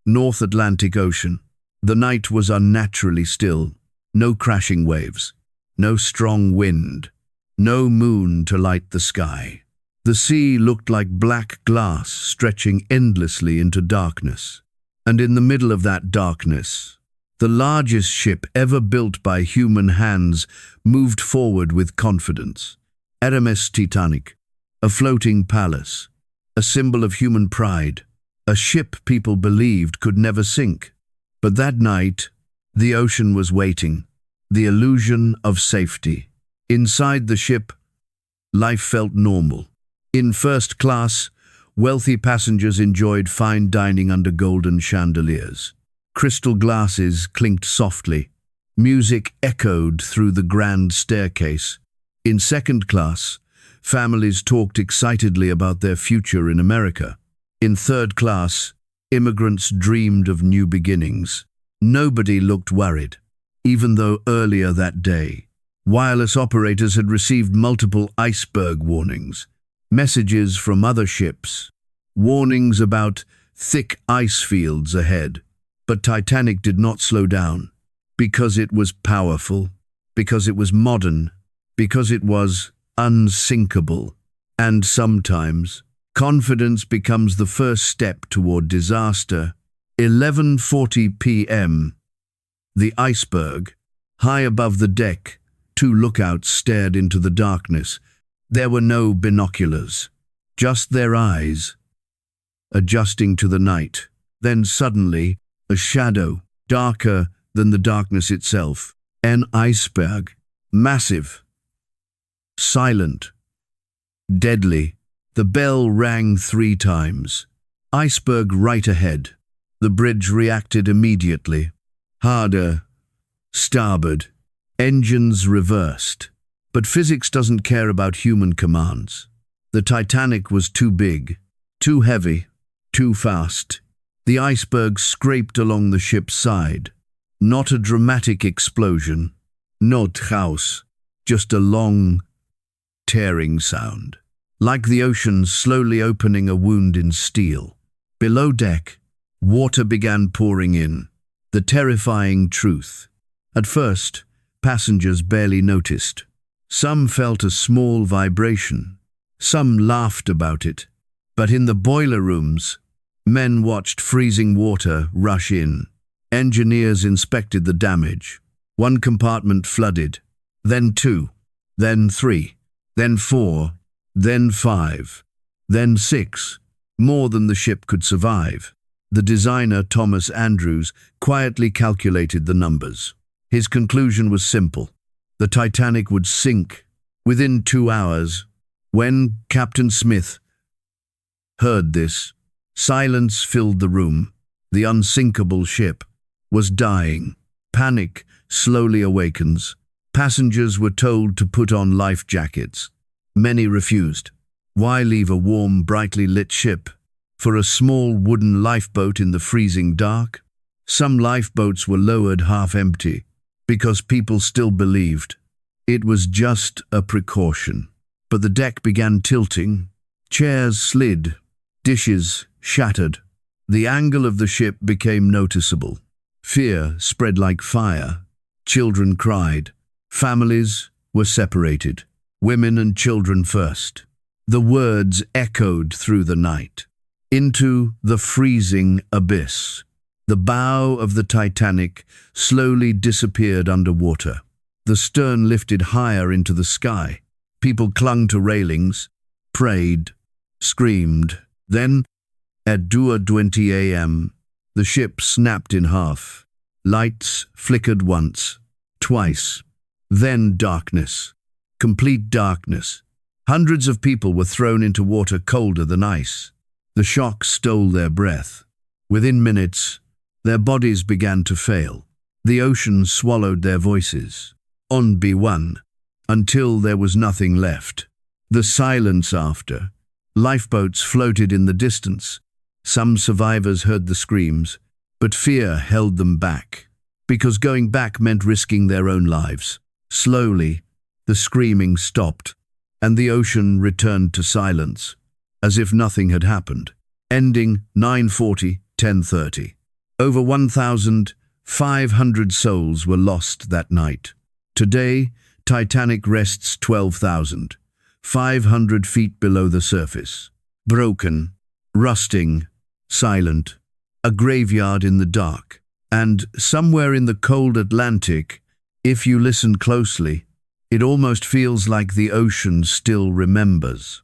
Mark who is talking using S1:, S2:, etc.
S1: North Atlantic Ocean. The night was unnaturally still. No crashing waves, no strong wind, no moon to light the sky. The sea looked like black glass stretching endlessly into darkness. And in the middle of that darkness, the largest ship ever built by human hands moved forward with confidence. RMS Titanic, a floating palace, a symbol of human pride, a ship people believed could never sink. But that night, the ocean was waiting, the illusion of safety. Inside the ship, life felt normal. In first class, wealthy passengers enjoyed fine dining under golden chandeliers. Crystal glasses clinked softly. Music echoed through the grand staircase. In second class, families talked excitedly about their future in America. In third class, immigrants dreamed of new beginnings. Nobody looked worried, even though earlier that day, wireless operators had received multiple iceberg warnings, messages from other ships, warnings about thick ice fields ahead. But Titanic did not slow down, because it was powerful, because it was modern, because it was unsinkable. And sometimes, confidence becomes the first step toward disaster. 11:40 p.m. The iceberg. High above the deck, two lookouts stared into the darkness. There were no binoculars, just their eyes, adjusting to the night. Then suddenly, a shadow, darker than the darkness itself. An iceberg, massive, silent, deadly. The bell rang 3 times. Iceberg right ahead. The bridge reacted immediately. Harder, starboard, engines reversed. But physics doesn't care about human commands. The Titanic was too big, too heavy, too fast. The iceberg scraped along the ship's side. Not a dramatic explosion, not chaos, just a long, tearing sound. Like the ocean slowly opening a wound in steel. Below deck, water began pouring in. The terrifying truth. At first, passengers barely noticed. Some felt a small vibration. Some laughed about it. But in the boiler rooms, men watched freezing water rush in. Engineers inspected the damage. 1 compartment flooded, then 2, then 3, then 4, then 5, then 6, more than the ship could survive. The designer, Thomas Andrews, quietly calculated the numbers. His conclusion was simple. The Titanic would sink within 2 hours. When Captain Smith heard this, silence filled the room. The unsinkable ship was dying. Panic slowly awakens. Passengers were told to put on life jackets. Many refused. Why leave a warm, brightly lit ship for a small wooden lifeboat in the freezing dark? Some lifeboats were lowered half empty because people still believed it was just a precaution. But the deck began tilting. Chairs slid. Dishes shattered. The angle of the ship became noticeable. Fear spread like fire. Children cried. Families were separated. Women and children first. The words echoed through the night. Into the freezing abyss. The bow of the Titanic slowly disappeared underwater. The stern lifted higher into the sky. People clung to railings, prayed, screamed. Then, at 2:20 a.m., the ship snapped in half. Lights flickered once, twice. Then darkness. Complete darkness. Hundreds of people were thrown into water colder than ice. The shock stole their breath. Within minutes, their bodies began to fail. The ocean swallowed their voices. On B1, until there was nothing left. The silence after. Lifeboats floated in the distance. Some survivors heard the screams, but fear held them back, because going back meant risking their own lives. Slowly, the screaming stopped. and the ocean returned to silence, as if nothing had happened. Ending 9:40, 10:30. Over 1,500 souls were lost that night. Today, Titanic rests 12,500 feet below the surface. Broken, rusting, silent, a graveyard in the dark. And somewhere in the cold Atlantic, if you listen closely, it almost feels like the ocean still remembers.